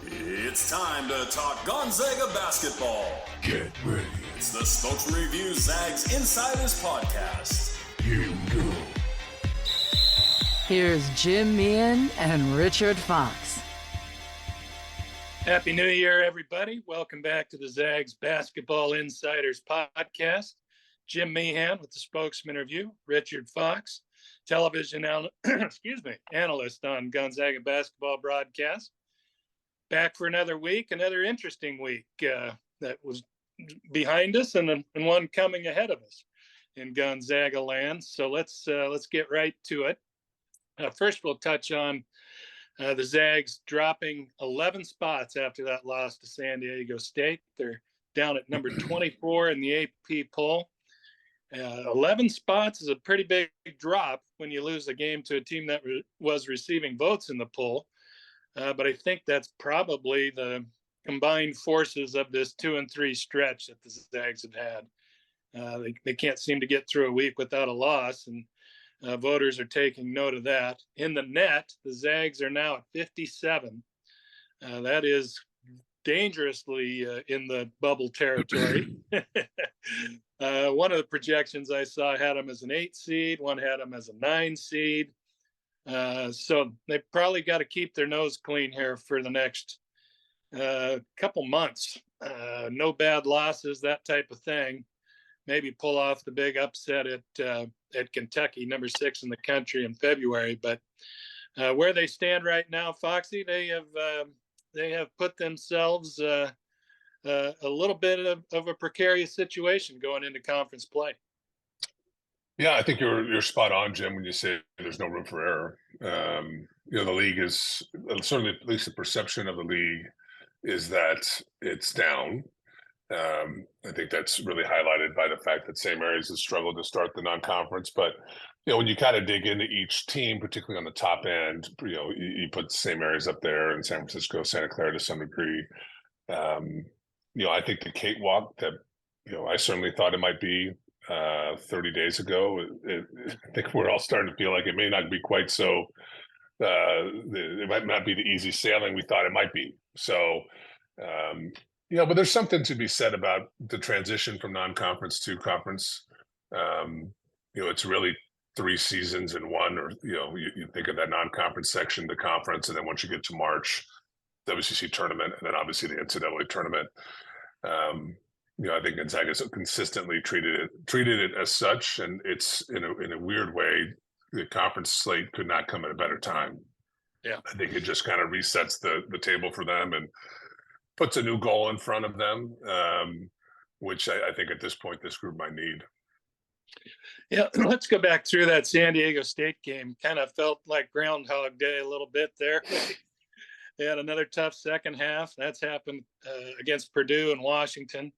It's time to talk Gonzaga basketball. Get ready. It's the Spokesman-Review Zags Insiders Podcast. Here we go. Here's Jim Meehan and Richard Fox. Happy New Year, everybody. Welcome back to the Zags Basketball Insiders Podcast. Jim Meehan with the Spokesman-Review, Richard Fox, television analyst on Gonzaga basketball broadcast. Back for another week, another interesting week that was behind us and one coming ahead of us in Gonzaga land. So let's get right to it. First, we'll touch on the Zags dropping 11 spots after that loss to San Diego State. They're down at number 24 in the AP poll. 11 spots is a pretty big drop when you lose a game to a team that was receiving votes in the poll. But I think that's probably the combined forces of this 2-3 stretch that the Zags have had. They can't seem to get through a week without a loss, and voters are taking note of that. In the net, the Zags are now at 57. That is dangerously in the bubble territory. One of the projections I saw had them as an 8 seed, one had them as a 9 seed. So they probably got to keep their nose clean here for the next couple months. No bad losses, that type of thing. Maybe pull off the big upset at Kentucky, number 6 in the country in February. But where they stand right now, Foxy, they have put themselves a little bit of a precarious situation going into conference play. Yeah, I think you're spot on, Jim, when you say there's no room for error. The league is certainly, at least the perception of the league is that it's down. I think that's really highlighted by the fact that St. Mary's has struggled to start the non-conference. But when you kind of dig into each team, particularly on the top end, you put St. Mary's up there and San Francisco, Santa Clara to some degree. I think the cakewalk that I certainly thought it might be 30 days ago. I think we're all starting to feel like it may not be quite so. It might not be the easy sailing we thought it might be. So, but there's something to be said about the transition from non-conference to conference. It's really 3 seasons in one, or you think of that non-conference section, the conference, and then once you get to March, the WCC tournament, and then obviously the NCAA tournament. I think Gonzaga has consistently treated it as such, and it's in a weird way. The conference slate could not come at a better time. Yeah, I think it just kind of resets the table for them and puts a new goal in front of them, which I think at this point this group might need. Yeah, let's go back through that San Diego State game. Kind of felt like Groundhog Day a little bit there. They had another tough second half. That's happened against Purdue and Washington.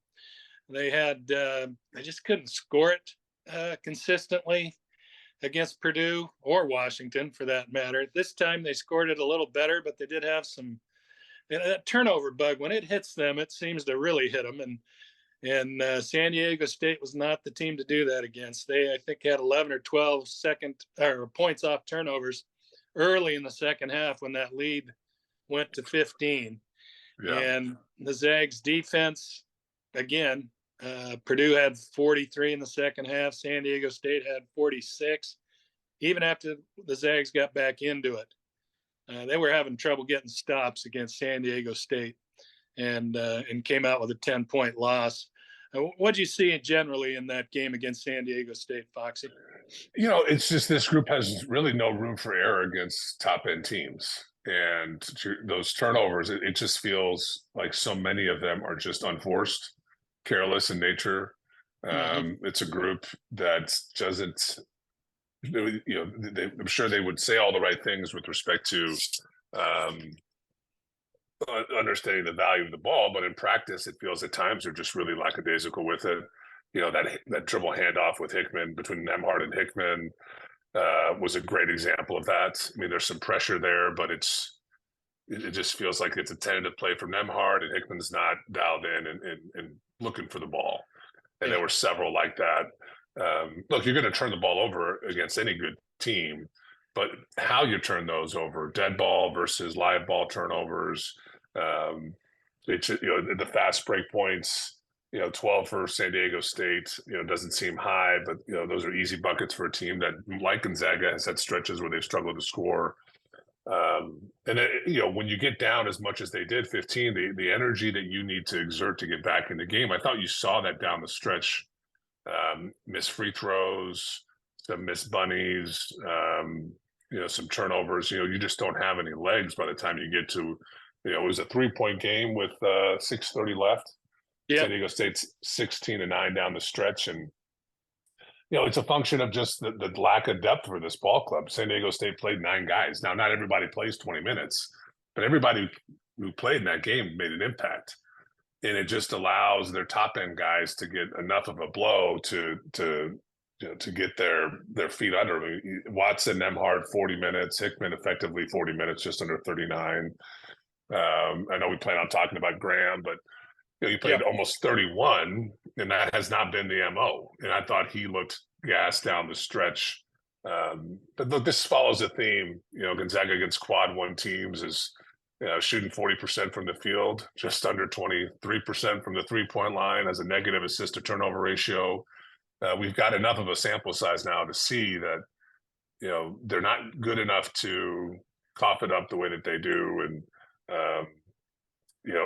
They just couldn't score it consistently against Purdue or Washington, for that matter. This time they scored it a little better, but they did have that turnover bug. When it hits them, it seems to really hit them. And San Diego State was not the team to do that against. They, I think, had 11 or 12 points off turnovers early in the second half when that lead went to 15. Yeah. And the Zags defense, again, Purdue had 43 in the second half. San Diego State had 46. Even after the Zags got back into it, they were having trouble getting stops against San Diego State, and came out with a 10-point loss. What did you see generally in that game against San Diego State, Foxy? It's just this group has really no room for error against top-end teams. And those turnovers, it just feels like so many of them are just unforced, careless in nature. It's a group that doesn't, I'm sure they would say all the right things with respect to understanding the value of the ball, but in practice, it feels at times they're just really lackadaisical with it. That dribble handoff with Hickman, between Nembhard and Hickman, was a great example of that. I mean, there's some pressure there, but it just feels like it's a tentative play from Nembhard, and Hickman's not dialed in and looking for the ball. And there were several like that. Look, you're going to turn the ball over against any good team, but how you turn those over, dead ball versus live ball turnovers, The fast break points, 12 for San Diego State, doesn't seem high, but those are easy buckets for a team that, like Gonzaga, has had stretches where they've struggled to score. When you get down as much as they did, 15, the energy that you need to exert to get back in the game, I thought you saw that down the stretch. Missed free throws, some missed bunnies, some turnovers. You just don't have any legs by the time you get to, it was a 3-point game with 6:30 left. Yeah. San Diego State's 16-9 down the stretch, and it's a function of just the lack of depth for this ball club. San Diego State played 9 guys. Now, not everybody plays 20 minutes, but everybody who played in that game made an impact. And it just allows their top end guys to get enough of a blow to get their feet under them. Watson, Nembhard, 40 minutes. Hickman effectively 40 minutes, just under 39. I know we plan on talking about Graham, but he played almost 31, and that has not been the MO. And I thought he looked gassed down the stretch. But look, this follows a theme. Gonzaga against quad one teams is shooting 40% from the field, just under 23% from the 3-point line, as a negative assist to turnover ratio. We've got enough of a sample size now to see that they're not good enough to cough it up the way that they do, and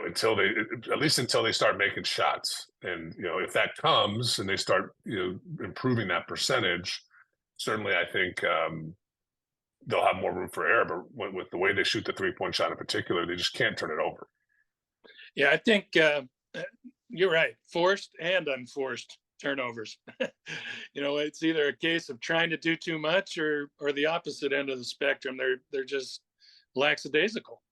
until they start making shots. And if that comes and they start improving that percentage, certainly I think they'll have more room for error. But with the way they shoot the 3-point shot in particular, they just can't turn it over. Yeah, I think you're right. Forced and unforced turnovers. It's either a case of trying to do too much or the opposite end of the spectrum. They're just lackadaisical,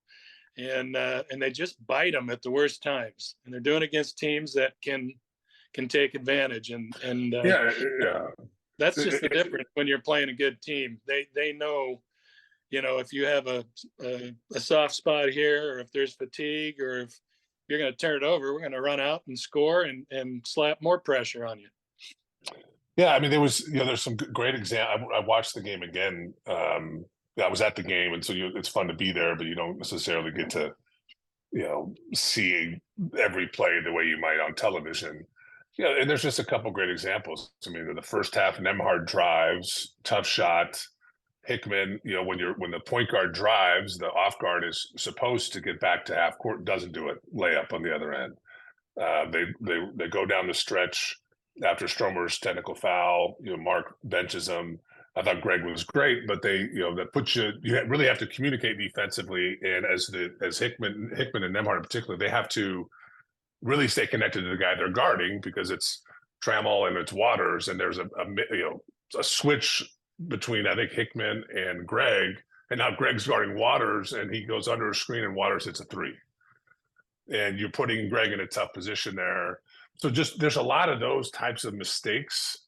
and they just bite them at the worst times. And they're doing it against teams that can take advantage. And that's just the difference when you're playing a good team. They know, if you have a soft spot here, or if there's fatigue, or if you're going to turn it over, we're going to run out and score and slap more pressure on you. Yeah, I mean, there's some great examples. I watched the game again. I was at the game, and so it's fun to be there, but you don't necessarily get to, see every play the way you might on television. And there's just a couple great examples. I mean, in the first half, Nembhard drives, tough shot. Hickman, when the point guard drives, the off guard is supposed to get back to half court, doesn't do it. Layup on the other end. They go down the stretch after Stromer's technical foul. Mark benches him. I thought Greg was great, but that puts you really have to communicate defensively. And as Hickman and Nembhard in particular, they have to really stay connected to the guy they're guarding, because it's Trammell and it's Waters, and there's a switch between, I think, Hickman and Greg, and now Greg's guarding Waters, and he goes under a screen and Waters hits a 3, and you're putting Greg in a tough position there. So just there's a lot of those types of mistakes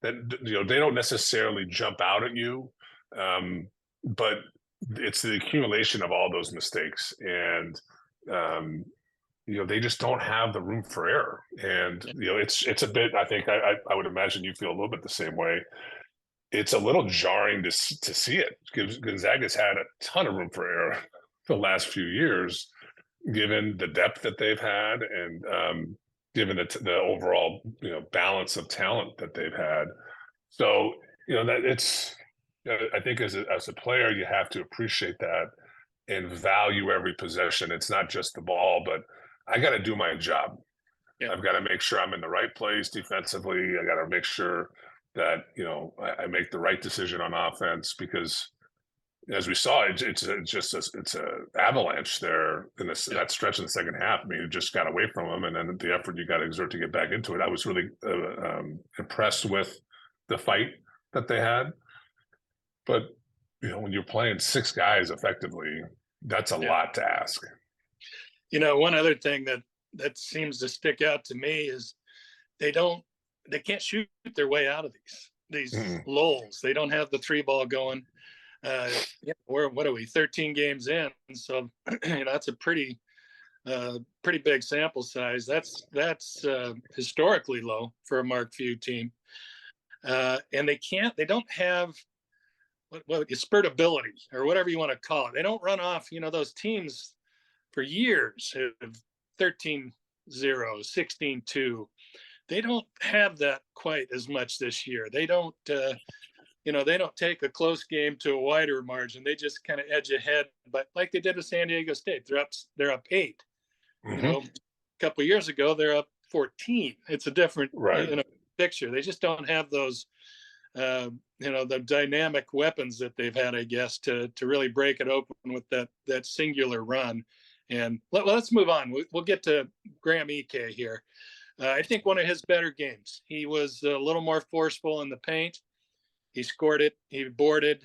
that they don't necessarily jump out at you, but it's the accumulation of all those mistakes, and they just don't have the room for error. And it's a bit, I think I would imagine you feel a little bit the same way. It's a little jarring to see it, because Gonzaga's had a ton of room for error the last few years, given the depth that they've had, and given the overall balance of talent that they've had. So that it's I think as a player, you have to appreciate that and value every possession. It's not just the ball, but I got to do my job. Yeah. I've got to make sure I'm in the right place defensively. I got to make sure that I make the right decision on offense, because as we saw, it's a avalanche there in that stretch in the second half. I mean, you just got away from them, and then the effort you got to exert to get back into it. I was really impressed with the fight that they had, but when you're playing 6 guys effectively, that's a lot to ask. One other thing that seems to stick out to me is they can't shoot their way out of these lulls. They don't have the 3-ball going. What are we, 13 games in? So that's a pretty big sample size. That's historically low for a Mark Few team. And they don't have what spurtability, or whatever you want to call it. They don't run off, those teams for years have 13-0, 16-2. They don't have that quite as much this year. They don't, they don't take a close game to a wider margin. They just kind of edge ahead, but like they did with San Diego State, they're up 8. Mm-hmm. A couple of years ago, they're up 14. It's a different right. picture. They just don't have those, the dynamic weapons that they've had, I guess, to really break it open with that singular run. And let's move on. We'll get to Graham Ike here. I think one of his better games. He was a little more forceful in the paint. He scored it. He boarded.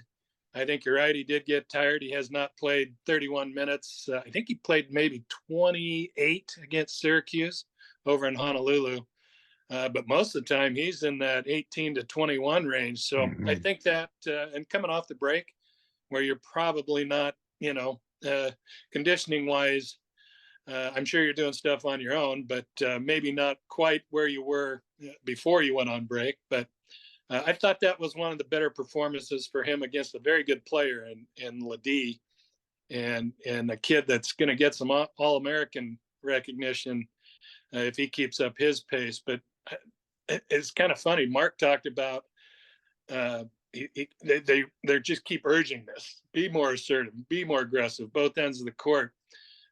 I think you're right. He did get tired. He has not played 31 minutes. I think he played maybe 28 against Syracuse over in Honolulu. But most of the time he's in that 18 to 21 range. So I think that, and coming off the break where you're probably not, conditioning wise, I'm sure you're doing stuff on your own, but maybe not quite where you were before you went on break. But I thought that was one of the better performances for him against a very good player in Ledee, and a kid that's going to get some All-American recognition if he keeps up his pace. But it's kind of funny. Mark talked about they just keep urging this: be more assertive, be more aggressive, both ends of the court.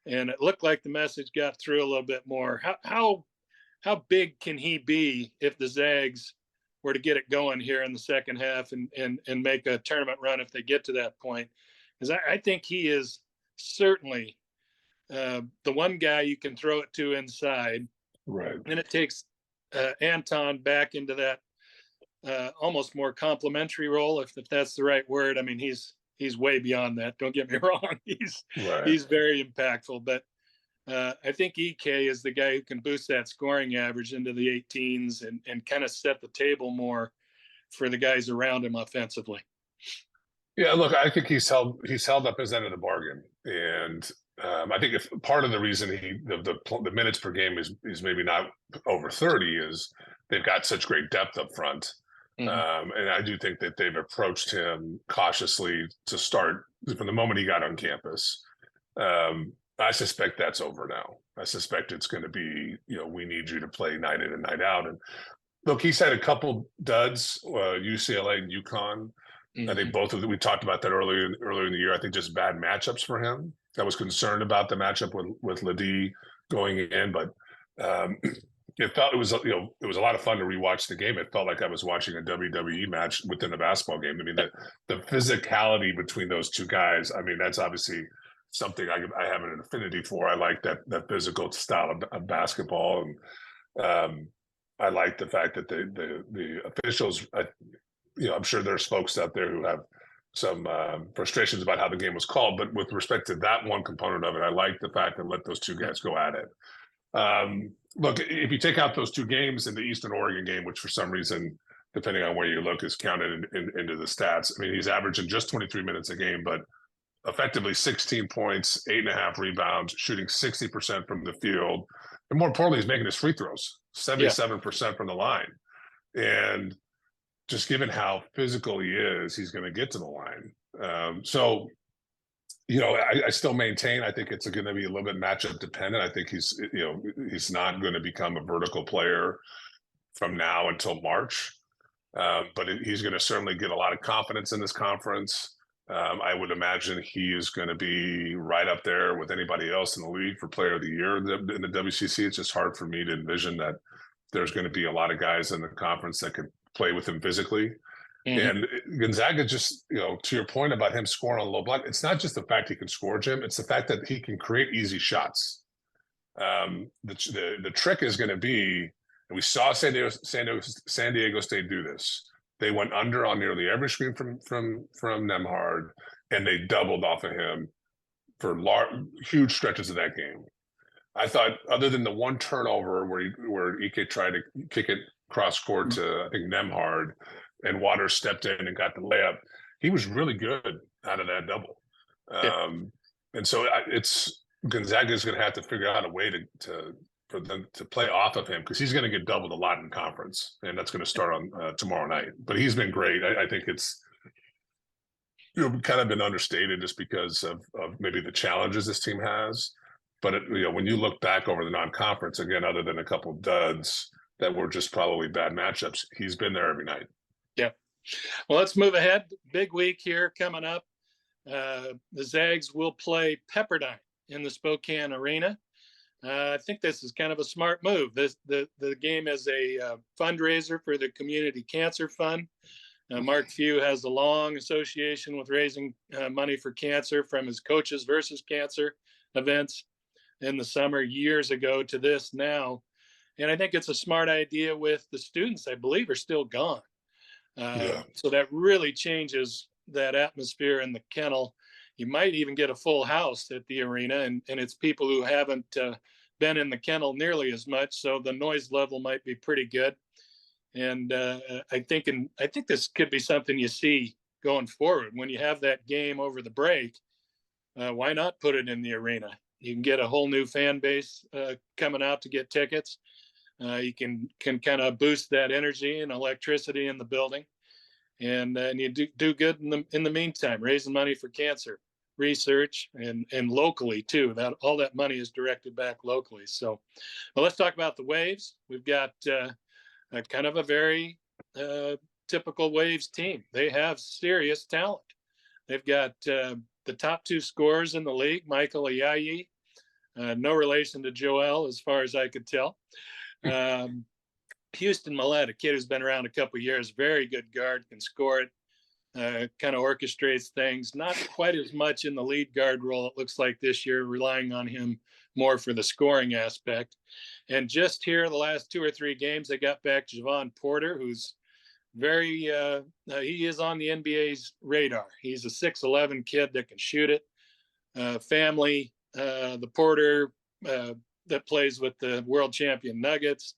And it looked like the message got through a little bit more. How big can he be if the Zags were to get it going here in the second half and make a tournament run if they get to that point? Because I think he is certainly the one guy you can throw it to inside. Right. And it takes Anton back into that almost more complimentary role, if that's the right word. I mean, he's way beyond that. Don't get me wrong. He's very impactful, but I think Ike is the guy who can boost that scoring average into the 18s and kind of set the table more for the guys around him offensively. Yeah, look, I think he's held up his end of the bargain, and I think if part of the reason the minutes per game is maybe not over 30 is they've got such great depth up front. Mm-hmm. And I do think that they've approached him cautiously to start from the moment he got on campus. I suspect that's over now. I suspect it's going to be, we need you to play night in and night out. And look, he's had a couple duds, UCLA and UConn. Mm-hmm. I think both of them, we talked about that earlier in the year. I think just bad matchups for him. I was concerned about the matchup with Ledee going in, but it was a lot of fun to rewatch the game. It felt like I was watching a WWE match within a basketball game. I mean, the physicality between those two guys. I mean, that's obviously something I have an affinity for. I like that physical style of basketball, and I like the fact that the officials. I'm sure there's folks out there who have some frustrations about how the game was called, but with respect to that one component of it, I like the fact that let those two guys go at it. Look, if you take out those two games and the Eastern Oregon game, which for some reason, depending on where you look, is counted into the stats. I mean, he's averaging just 23 minutes a game, but effectively 16 points, 8.5 rebounds, shooting 60% from the field. And more importantly, he's making his free throws, 77% from the line. And just given how physical he is, he's going to get to the line. I still maintain, I think it's going to be a little bit matchup dependent. I think he's not going to become a vertical player from now until March. But he's going to certainly get a lot of confidence in this conference. I would imagine he is going to be right up there with anybody else in the league for player of the year in the WCC. It's just hard for me to envision that there's going to be a lot of guys in the conference that could play with him physically. Mm-hmm. And Gonzaga just, to your point about him scoring on the low block, it's not just the fact he can score, Jim. It's the fact that he can create easy shots. The trick is going to be, and we saw San Diego State do this. They went under on nearly every screen from Nembhard, and they doubled off of him for huge stretches of that game. I thought, other than the one turnover where Ike tried to kick it cross court to, I think, Nembhard, and Waters stepped in and got the layup, he was really good out of that double. And so Gonzaga is going to have to figure out a way for them to play off of him, because he's going to get doubled a lot in conference, and that's going to start on tomorrow night. But he's been great. I think it's kind of been understated just because of maybe the challenges this team has. But when you look back over the non-conference, again, other than a couple duds that were just probably bad matchups, he's been there every night. Yeah. Well, let's move ahead. Big week here coming up. The Zags will play Pepperdine in the Spokane Arena. I think this is kind of a smart move. The game is a fundraiser for the Community Cancer Fund. Mark Few has a long association with raising money for cancer from his Coaches versus Cancer events in the summer years ago to this now. And I think it's a smart idea with the students, I believe, are still gone. So that really changes that atmosphere in the Kennel. You might even get a full house at the arena, and it's people who haven't been in the Kennel nearly as much. So the noise level might be pretty good. And I think this could be something you see going forward. When you have that game over the break, why not put it in the arena? You can get a whole new fan base coming out to get tickets. You can kind of boost that energy and electricity in the building, and you do good in the meantime, raising money for cancer research and locally too. That all that money is directed back locally. So, well, let's talk about the Waves. We've got a kind of a very typical Waves team. They have serious talent. They've got the top two scorers in the league, Michael Ayayi, no relation to Joel as far as I could tell. Houston Millett, a kid who's been around a couple of years, very good guard, can score it, kind of orchestrates things, not quite as much in the lead guard role, it looks like this year, relying on him more for the scoring aspect. And just here, the last 2 or 3 games, they got back Javon Porter, who's very, he is on the NBA's radar. He's a 6'11" kid that can shoot it. Family, the Porter that plays with the world champion Nuggets.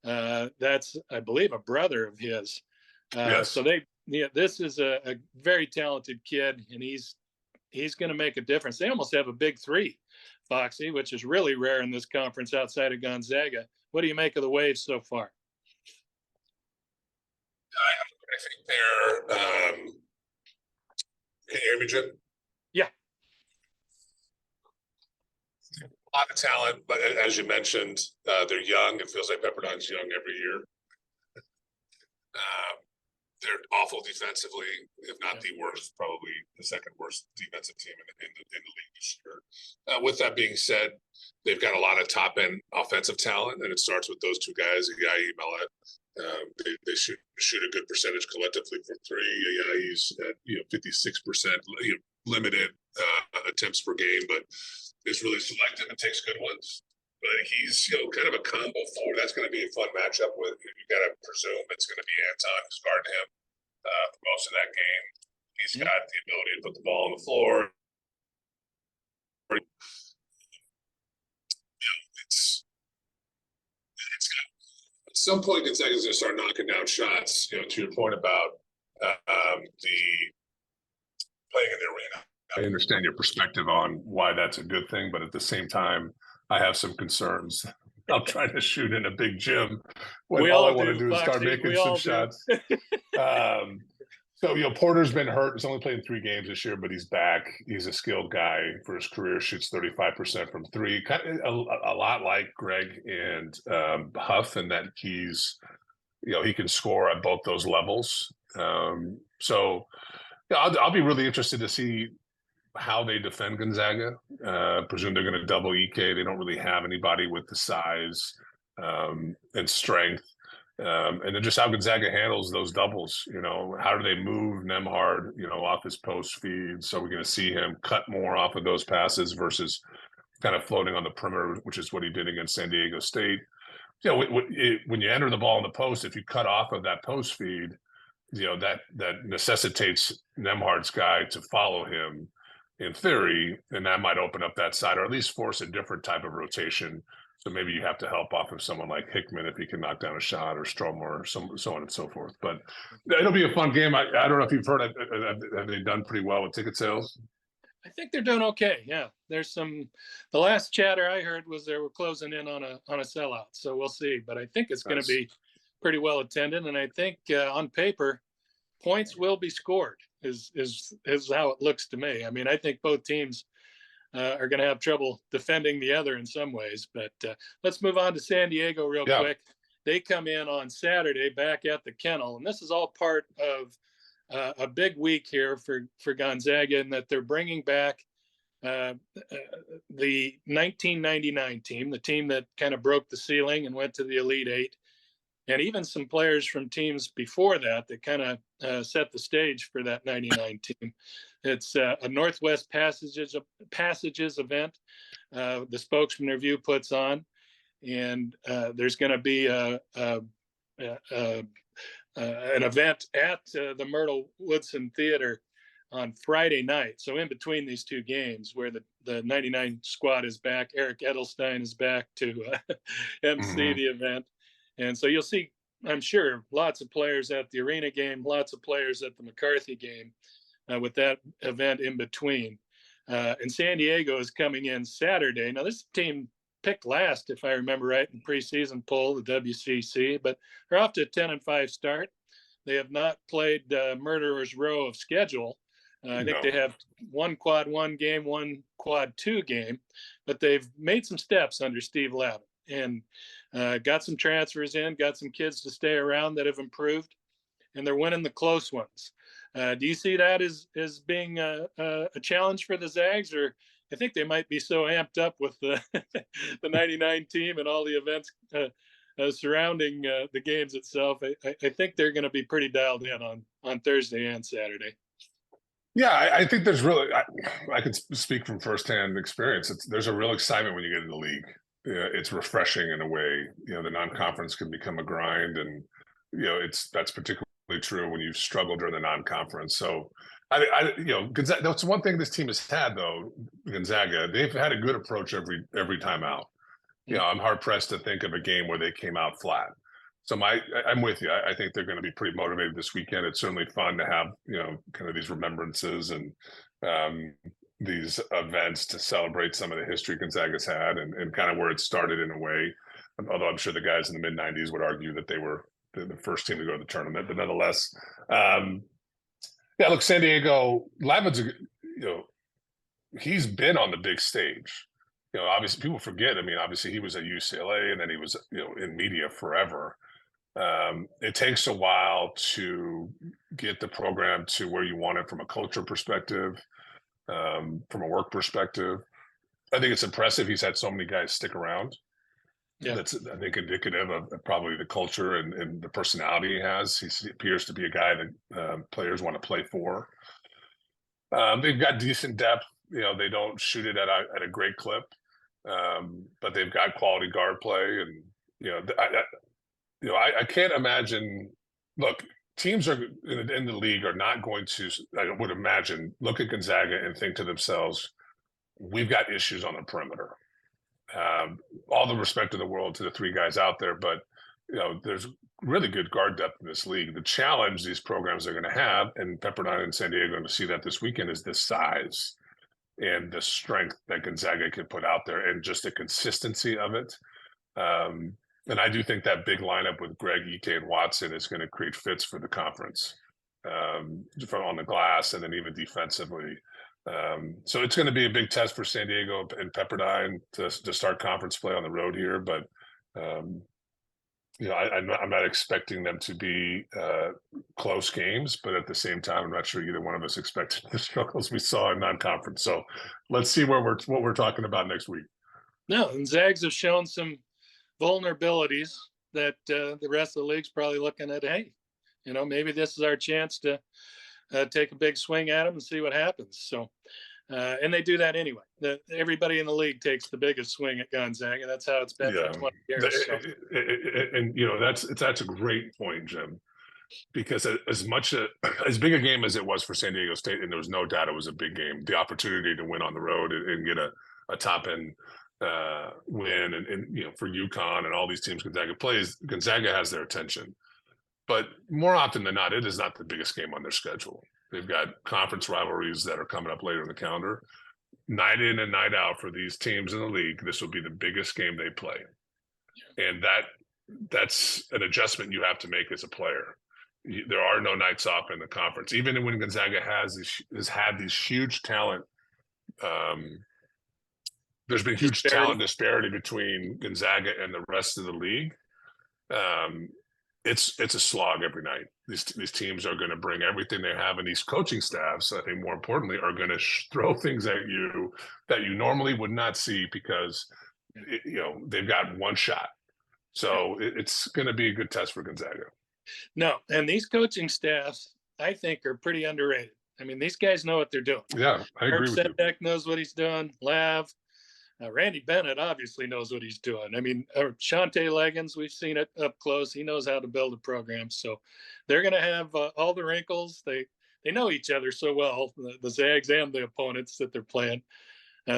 That's, I believe, a brother of his. Yes. So this is a very talented kid, and he's going to make a difference. They almost have a big three, Foxy, which is really rare in this conference outside of Gonzaga. What do you make of the Waves so far? I think they're. Can you hear me, Jim? Yeah. A lot of talent, but as you mentioned, they're young. It feels like Pepperdine's young every year. They're awful defensively, if not the worst, probably the second worst defensive team in the league this year. With that being said, they've got a lot of top end offensive talent, and it starts with those two guys, Ayayi, Millett. They shoot a good percentage collectively from three. Ayayi's at 56%, limited attempts per game, but is really selective and takes good ones. But he's kind of a combo forward. That's going to be a fun matchup with. You got to presume it's going to be Anton who's guarding him for most of that game. He's got the ability to put the ball on the floor. It's got, at some point Gonzaga's going to start knocking down shots. To your point about the playing in the arena. I understand your perspective on why that's a good thing, but at the same time, I have some concerns. I'm trying to shoot in a big gym when all I want to do is start making some shots. So, Porter's been hurt. He's only played in 3 games this year, but he's back. He's a skilled guy for his career, shoots 35% from 3, kind of a lot like Greg and Huff, in that he's, he can score at both those levels. So I'll be really interested to see how they defend Gonzaga. Presume they're going to double Ike. They don't really have anybody with the size and strength. And then just how Gonzaga handles those doubles. How do they move Nembhard, off his post feed? So we're going to see him cut more off of those passes versus kind of floating on the perimeter, which is what he did against San Diego State. When you enter the ball in the post, if you cut off of that post feed, that necessitates Nembhard's guy to follow him in theory, and that might open up that side or at least force a different type of rotation. So maybe you have to help off of someone like Hickman if he can knock down a shot, or Stromer, or so on and so forth. But it'll be a fun game. I don't know if you've heard, have they done pretty well with ticket sales? I think they're doing okay. Yeah, there's the last chatter I heard was they were closing in on a sellout. So we'll see. But I think it's going to be pretty well attended, and I think on paper, points will be scored. Is how it looks to me. I mean, I think both teams are going to have trouble defending the other in some ways. But let's move on to San Diego real quick. They come in on Saturday back at the Kennel, and this is all part of a big week here for Gonzaga, in that they're bringing back the 1999 team, the team that kind of broke the ceiling and went to the Elite Eight, and even some players from teams before that kind of set the stage for that 99 team. It's a Northwest Passages event the Spokesman-Review puts on, and there's going to be an event at the Myrtle Woodson Theater on Friday night. So in between these two games, where the 99 squad is back, Eric Edelstein is back to MC the event. And so you'll see, I'm sure, lots of players at the Arena game, lots of players at the McCarthy game, with that event in between. And San Diego is coming in Saturday. Now, this team picked last, if I remember right, in preseason poll, the WCC, but they're off to a 10-5 start. They have not played Murderer's Row of schedule. I think they have one quad 1 game, one quad 2 game, but they've made some steps under Steve Lavin, and got some transfers in, got some kids to stay around that have improved, and they're winning the close ones. Do you see that as being a challenge for the Zags, or I think they might be so amped up with the 99 team and all the events surrounding the games itself? I think they're going to be pretty dialed in on Thursday and Saturday. Yeah, I think there's really, I can speak from firsthand experience. There's a real excitement when you get in the league. It's refreshing in a way. The non-conference can become a grind, and that's particularly true when you struggle during the non-conference. So Gonzaga, that's one thing this team has had, though. Gonzaga, they've had a good approach every time out. I'm hard pressed to think of a game where they came out flat. So I'm with you. I think they're going to be pretty motivated this weekend. It's certainly fun to have kind of these remembrances and these events to celebrate some of the history Gonzaga's had and kind of where it started in a way. Although I'm sure the guys in the mid-90s would argue that they were the first team to go to the tournament, but nonetheless, look, San Diego, Lavin's, he's been on the big stage. Obviously people forget. I mean, obviously he was at UCLA, and then he was, in media forever. It takes a while to get the program to where you want it from a culture perspective, from a work perspective. I think it's impressive he's had so many guys stick around. Yeah, that's, I think, indicative of probably the culture and the personality he has. He appears to be a guy that players want to play for. They've got decent depth. They don't shoot it at a great clip, but they've got quality guard play. And I can't imagine. Look, teams are in the league are not going to, I would imagine, look at Gonzaga and think to themselves, we've got issues on the perimeter. All the respect in the world to the three guys out there, but there's really good guard depth in this league. The challenge these programs are going to have, and Pepperdine and San Diego are going to see that this weekend, is the size and the strength that Gonzaga can put out there, and just the consistency of it. And I do think that big lineup with Greg, Ike, and Watson is going to create fits for the conference, from on the glass and then even defensively. So it's going to be a big test for San Diego and Pepperdine to start conference play on the road here. But, I'm not expecting them to be close games, but at the same time, I'm not sure either one of us expected the struggles we saw in non-conference. So let's see what we're talking about next week. No, and Zags have shown some vulnerabilities that the rest of the league's probably looking at. Hey, maybe this is our chance to take a big swing at them and see what happens. So, and they do that anyway. Everybody in the league takes the biggest swing at Gonzaga. That's how it's been for 20 years. So. And that's a great point, Jim, because as big a game as it was for San Diego State, and there was no doubt it was a big game, the opportunity to win on the road and get a top end win, and for UConn and all these teams Gonzaga plays, Gonzaga has their attention. But more often than not, it is not the biggest game on their schedule. They've got conference rivalries that are coming up later in the calendar. Night in and night out for these teams in the league, this will be the biggest game they play. And that's an adjustment you have to make as a player. There are no nights off in the conference. Even when Gonzaga has had these huge talent there's been huge talent disparity between Gonzaga and the rest of the league. It's a slog every night. These teams are going to bring everything they have, and these coaching staffs, I think more importantly, are going to throw things at you that you normally would not see because they've got one shot. So it's going to be a good test for Gonzaga. No, and these coaching staffs, I think, are pretty underrated. I mean, these guys know what they're doing. Yeah, I agree with you. Sedek knows what he's doing. Lav. Randy Bennett obviously knows what he's doing. I mean, Shante Leggins, we've seen it up close. He knows how to build a program. So they're going to have all the wrinkles. They know each other so well, the Zags and the opponents that they're playing.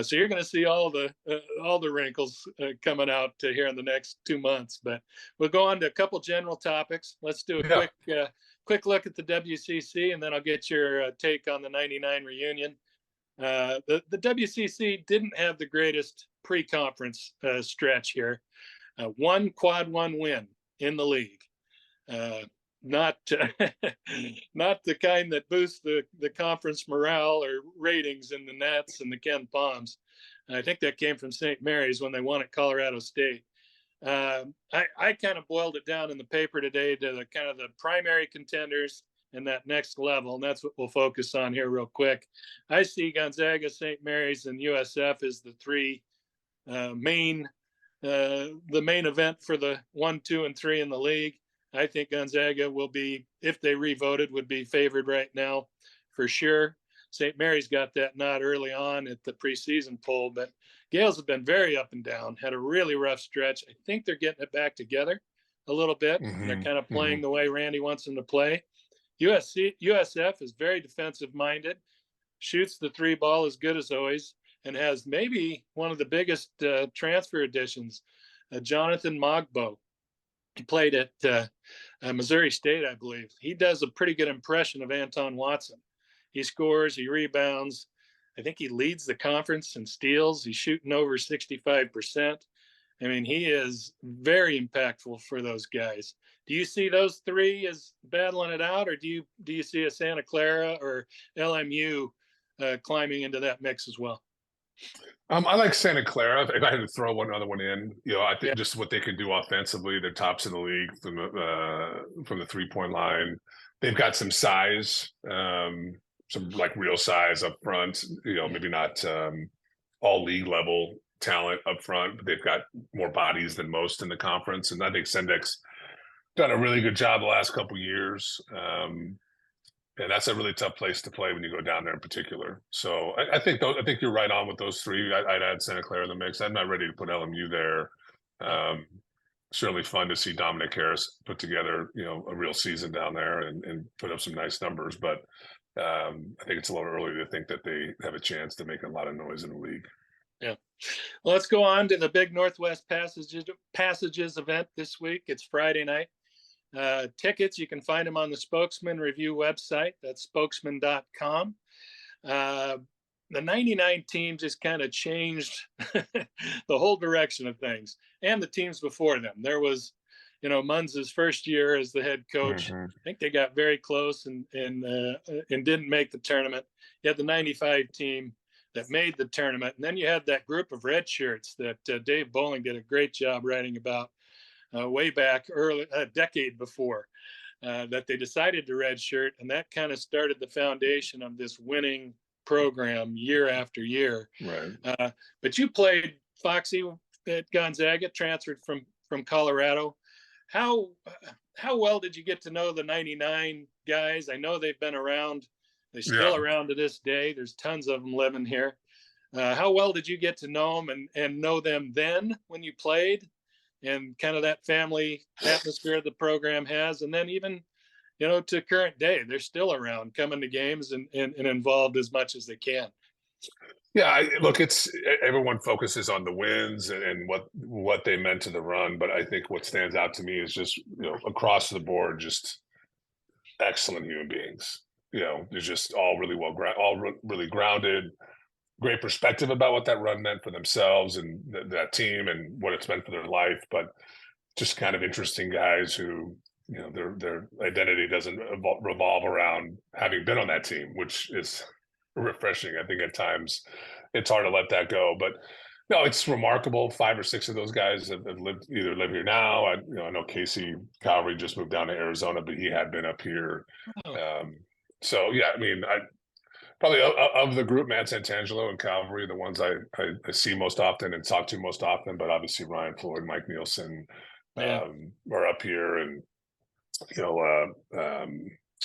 So you're going to see all the wrinkles coming out here in the next 2 months. But we'll go on to a couple general topics. Let's do a quick look at the WCC, and then I'll get your take on the '99 reunion. The WCC didn't have the greatest pre-conference stretch here. One quad one win in the league. Not the kind that boosts the conference morale or ratings in the Nets and the Ken Palms. I think that came from St. Mary's when they won at Colorado State. I kind of boiled it down in the paper today to the kind of the primary contenders and that next level, and that's what we'll focus on here real quick. I see Gonzaga, St. Mary's, and USF as the three main event for the 1, 2, and 3 in the league. I think Gonzaga will be, if they revoted, would be favored right now for sure. St. Mary's got that nod early on at the preseason poll, but Gales have been very up and down, had a really rough stretch. I think they're getting it back together a little bit. Mm-hmm. They're kind of playing the way Randy wants them to play. USF is very defensive minded, shoots the three ball as good as always, and has maybe one of the biggest transfer additions, Jonathan Mogbo. He played at Missouri State, I believe. He does a pretty good impression of Anton Watson. He scores, he rebounds. I think he leads the conference in steals. He's shooting over 65%. I mean, he is very impactful for those guys. Do you see those three as battling it out, or do you see a Santa Clara or LMU climbing into that mix as well? I like Santa Clara. If I had to throw one other one in, I think just what they can do offensively, they're tops in the league from the 3-point line. They've got some size, some like real size up front. Maybe not all league level talent up front, but they've got more bodies than most in the conference. And I think Sendek's done a really good job the last couple of years. And that's a really tough place to play when you go down there in particular. So I think you're right on with those three. I'd add Santa Clara in the mix. I'm not ready to put LMU there. Certainly fun to see Dominic Harris put together, a real season down there and put up some nice numbers. But I think it's a little early to think that they have a chance to make a lot of noise in the league. Yeah. Well, let's go on to the big Northwest Passages event this week. It's Friday night. Tickets, you can find them on the Spokesman-Review website. That's spokesman.com. The 99 team just kind of changed the whole direction of things, and the teams before them. There was, Munz's first year as the head coach. Mm-hmm. I think they got very close and didn't make the tournament. You had the 95 team that made the tournament, and then you had that group of red shirts that Dave Bowling did a great job writing about. Way back early, a decade before, that they decided to redshirt, and that kind of started the foundation of this winning program year after year. Right. But you played Foxy at Gonzaga, transferred from Colorado. How well did you get to know the 99 guys? I know they've been around. They're still around to this day. There's tons of them living here. How well did you get to know them and know them then when you played? And kind of that family atmosphere the program has, and then even, to current day, they're still around, coming to games and involved as much as they can. Yeah, look, it's everyone focuses on the wins and what they meant to the run, but I think what stands out to me is just across the board, just excellent human beings. They're just all really really grounded. Great perspective about what that run meant for themselves and that team and what it's meant for their life, but just kind of interesting guys who, their identity doesn't revolve around having been on that team, which is refreshing. I think at times it's hard to let that go, but No, it's remarkable. 5 or 6 of those guys have live here now. I know Casey Cowrie just moved down to Arizona, but he had been up here. Oh. So yeah, I mean, I probably of the group, Matt Santangelo and Calvary, the ones I see most often and talk to most often. But obviously Ryan Floyd, Mike Nielsen are up here, and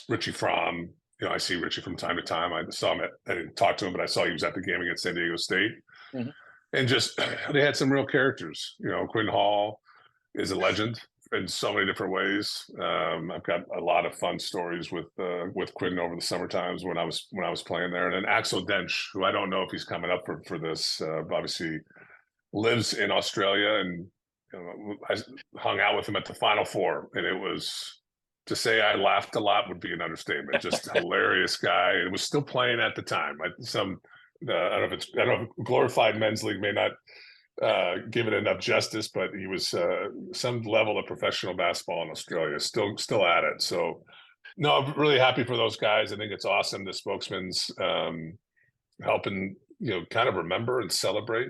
Richie Fromm. I see Richie from time to time. I saw him. I didn't talk to him, but I saw he was at the game against San Diego State. Mm-hmm. And just they had some real characters. Quinn Hall is a legend in so many different ways. I've got a lot of fun stories with Quinn over the summer times when I was playing there. And then Axel Dench, who I don't know if he's coming up for this, obviously lives in Australia, and I hung out with him at the Final Four, and it was, to say I laughed a lot would be an understatement. Just a hilarious guy, and was still playing at the time. I don't know if glorified men's league may not give it enough justice, but he was some level of professional basketball in Australia, still at it. So no, I'm really happy for those guys. I think it's awesome. The Spokesman's helping kind of remember and celebrate.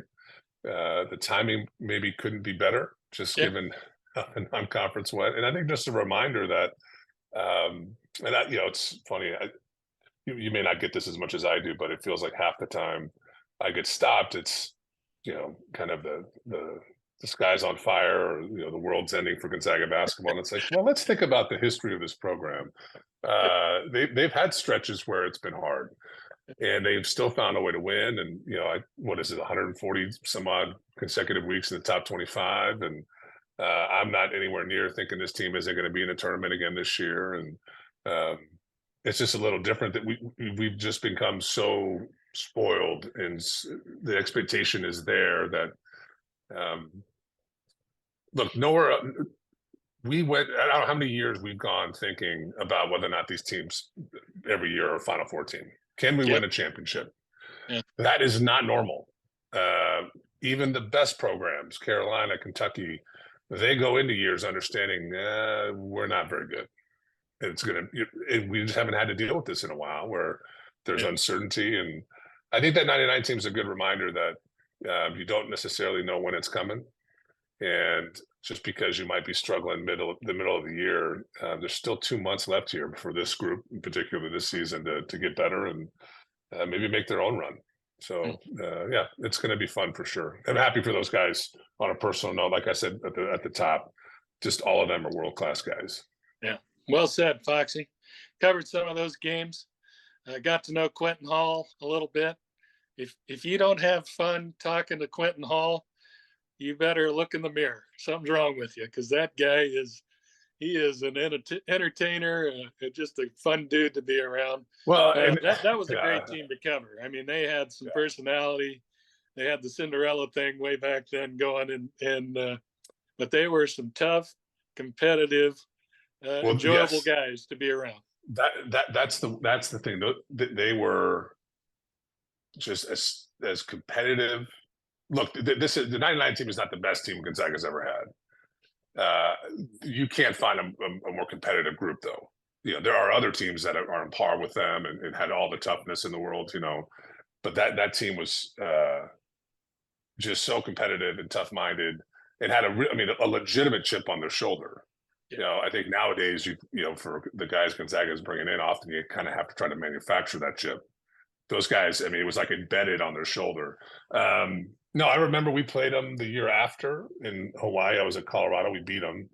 The timing maybe couldn't be better, just given a non-conference wet. And I think just a reminder that it's funny. You may not get this as much as I do, but it feels like half the time I get stopped, it's kind of the sky's on fire, or the world's ending for Gonzaga basketball. And it's like, well, let's think about the history of this program. They've had stretches where it's been hard, and they've still found a way to win. And what is it, 140 some odd consecutive weeks in the top 25, and I'm not anywhere near thinking this team isn't going to be in a tournament again this year. And it's just a little different that we've just become so spoiled, and the expectation is there that look, nowhere we went. I don't know how many years we've gone thinking about whether or not these teams every year are a Final Four team. Can we win a championship? Yeah. That is not normal. Even the best programs, Carolina, Kentucky, they go into years understanding we're not very good. We just haven't had to deal with this in a while, where there's uncertainty. And I think that 99 team is a good reminder that you don't necessarily know when it's coming. And just because you might be struggling the middle of the year, there's still 2 months left here for this group, in particular this season, to get better and maybe make their own run. So it's going to be fun for sure. I'm happy for those guys on a personal note. Like I said at the top, just all of them are world-class guys. Yeah. Well said, Foxy. Covered some of those games. Got to know Quentin Hall a little bit. If you don't have fun talking to Quentin Hall, you better look in the mirror. Something's wrong with you, because that guy is an entertainer, just a fun dude to be around. Well, that was a great team to cover. I mean, they had some personality. They had the Cinderella thing way back then going, but they were some tough, competitive, enjoyable guys to be around. That's the thing. They were just as competitive. Look, the 99 team is not the best team Gonzaga's ever had. You can't find a more competitive group, though. There are other teams that are on par with them and had all the toughness in the world, but that team was just so competitive and tough-minded, and had a legitimate chip on their shoulder. I think nowadays, for the guys Gonzaga is bringing in, often you kind of have to try to manufacture that chip. Those guys, it was like embedded on their shoulder. No, I remember we played them the year after in Hawaii. I was at Colorado. We beat them.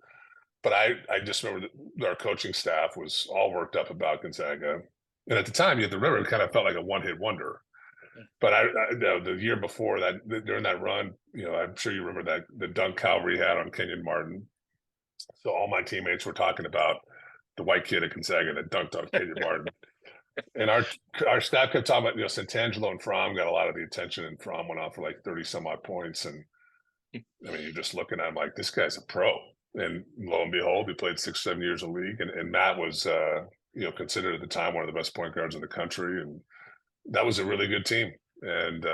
But I just remember that our coaching staff was all worked up about Gonzaga. And at the time, you have to remember, it kind of felt like a one-hit wonder. But the year before that, during that run, I'm sure you remember that the dunk Calvary had on Kenyon Martin. So all my teammates were talking about the white kid at Gonzaga that dunked on Kenyon Martin. And our staff kept talking about, Santangelo and Fromm got a lot of the attention, and Fromm went out for like 30 some odd points. And you're just looking at him like, this guy's a pro. And lo and behold, he played 6-7 years in the league. And Matt was, considered at the time one of the best point guards in the country. And that was a really good team. And,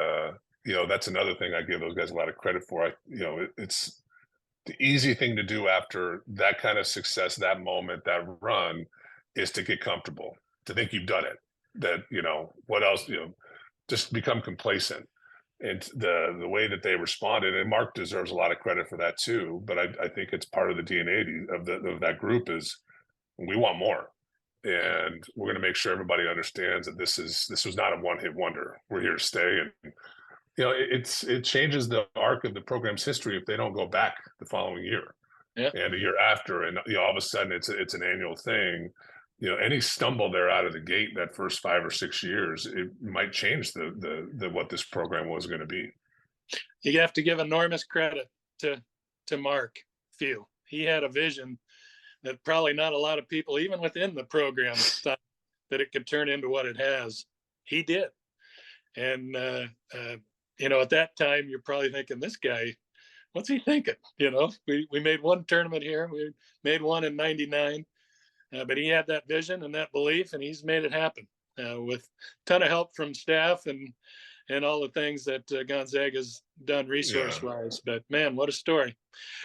that's another thing I give those guys a lot of credit for. It's the easy thing to do after that kind of success, that moment, that run, is to get comfortable, to think you've done it, that, what else, just become complacent. and the way that they responded, and Mark deserves a lot of credit for that too. But I think it's part of the DNA of that group is we want more, and we're going to make sure everybody understands that this was not a one-hit wonder. We're here to stay, and it changes the arc of the program's history if they don't go back the following year, and a year after, and all of a sudden it's an annual thing. Any stumble there out of the gate that first 5 or 6 years, it might change the what this program was going to be. You have to give enormous credit to Mark Few. He had a vision that probably not a lot of people, even within the program, thought that it could turn into what it has. He did. And, at that time, you're probably thinking, this guy, what's he thinking? We made one tournament here. We made one in 99. But he had that vision and that belief, and he's made it happen with a ton of help from staff and all the things that Gonzaga's done resource-wise. But, man, what a story.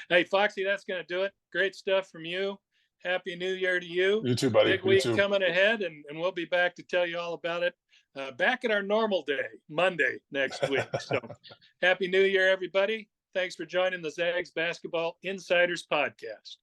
Hey, Foxy, that's going to do it. Great stuff from you. Happy New Year to you. You too, buddy. Big week coming ahead, and we'll be back to tell you all about it back at our normal day, Monday next week. So Happy New Year, everybody. Thanks for joining the Zags Basketball Insiders Podcast.